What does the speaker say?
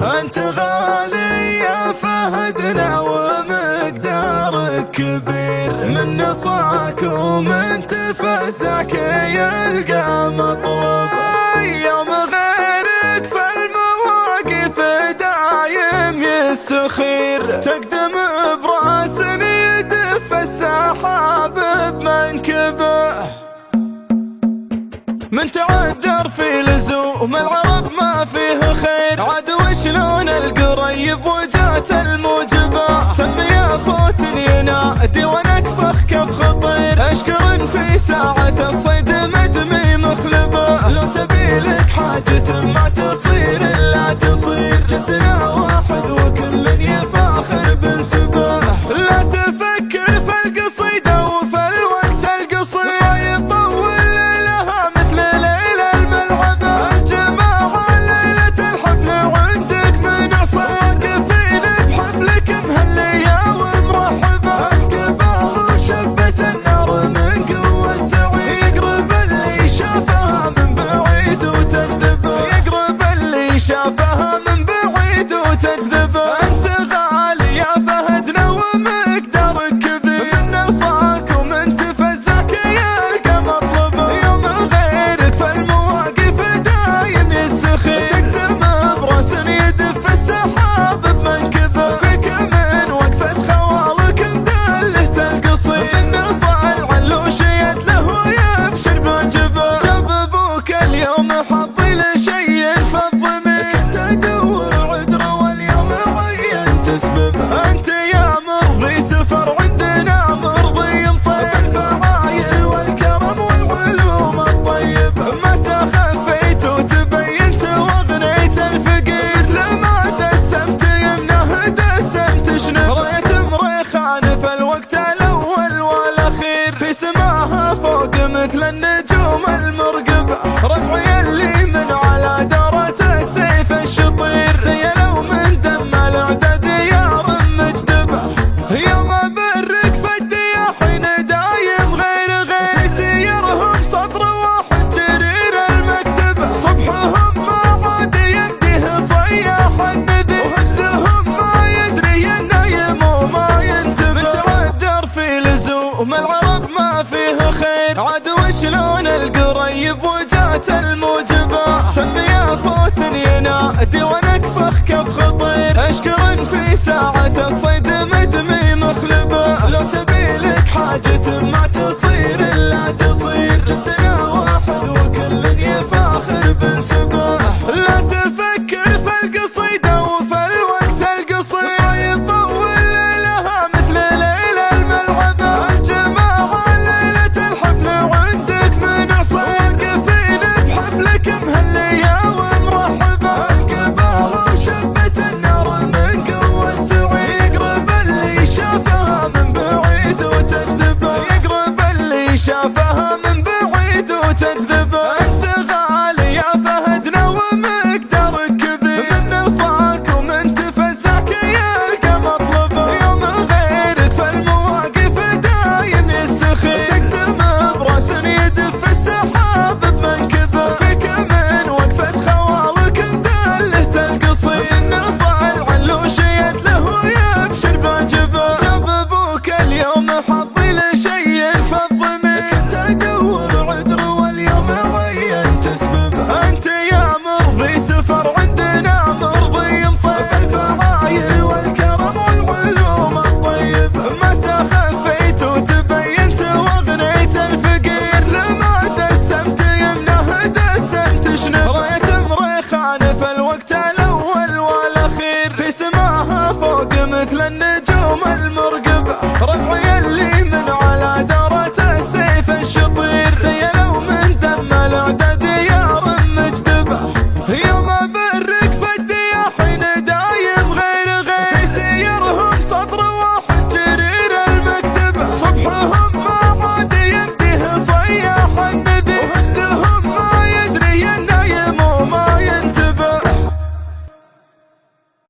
انت غالي يا فهدنا ومقدارك كبير، من نصاك ومن تفزعك يلقى مطلب. يوم غيرك في المواقف دايم يستخير، تقدم براس يدف السحاب بمنكبه. من تعذر في لزوم العرب ما فيه خير، عاد وشلون القريب وجات الموجبة. سمي صوت ينادي ونكفخ كف خطير، اشكر في ساعة الصيد مدمي مخلبة. لو تبي لك حاجة ما تصير الا تصير، جدنا واحد وكل يفاخر بنسبه. لا تفكر في القصيدة وفي الوقت القصير، يطول ليلها مثل ليل الملعبة. الجماعة ليلة الحفل وعندك من واقفين بحفلك مهلية ومرحبة. القبال وشبة النار من قوة السعيد، يقرب اللي شافها من بعيد وتجذبه. يقرب اللي شافها من بعيد وتجذبه. انت غالي يا فهدنا ومقدارك كبير، من نصاك ومن تفزعك يلقى مطلبه. يوم غيرك في المواقف دايم يستخير، تقدم براس يدف السحاب بمنكبه. فيك من وقفة خوالك مدله تنقصي، النصاع العلوش يد له يبشر بوجبه. جاب ابوك اليوم حظي لشي فالضمير، كنت ادور عذره واليوم عين تسبب. انت يا مرضي سفر عندنا مرضي مطير، الفعايل والكرم والعلوم الطيب. متى خفيت وتبينت واغنيت الفقير، لما دسمت يمنه دسمت شنب. ريت مريخان في الوقت الاول والاخير، في سماها فوق مثل النجوم المرقبة. ربعي اللي من على دارة السيف الشطير، سيلوا من دم الاعداء ديار مجدبة. يوم برك في الدياحين دايم غير سيرهم سطر واحد جرير المكتبة. صبحهم ما عاد يمديه صياح النذير، وهجدهم ما يدري النايم وما ينتبه. متعذر في لزوم العرب ما فيه خير، عاد وشلون القريب وجات الموجبة. سمي صوت ينادي ونكفخ كف خطير، اشكر في ساعة الصيد مدمي مخلبة. لو تبي لك حاجة ما تصير الا تصير، جدنا واحد وكل يفاخر بنسبه. لا تفكر في القصيدة وفي الوقت القصير، يطول ليلها مثل ليل الملعبة. الجماعة ليلة الحفل وعندك من واقفين بحفلك مهلية ومرحبة. القبال وشبة النار من قوة السعيد، يقرب اللي شافها من بعيد وتجذبه. يقرب اللي شافها من بعيد وتجذبه.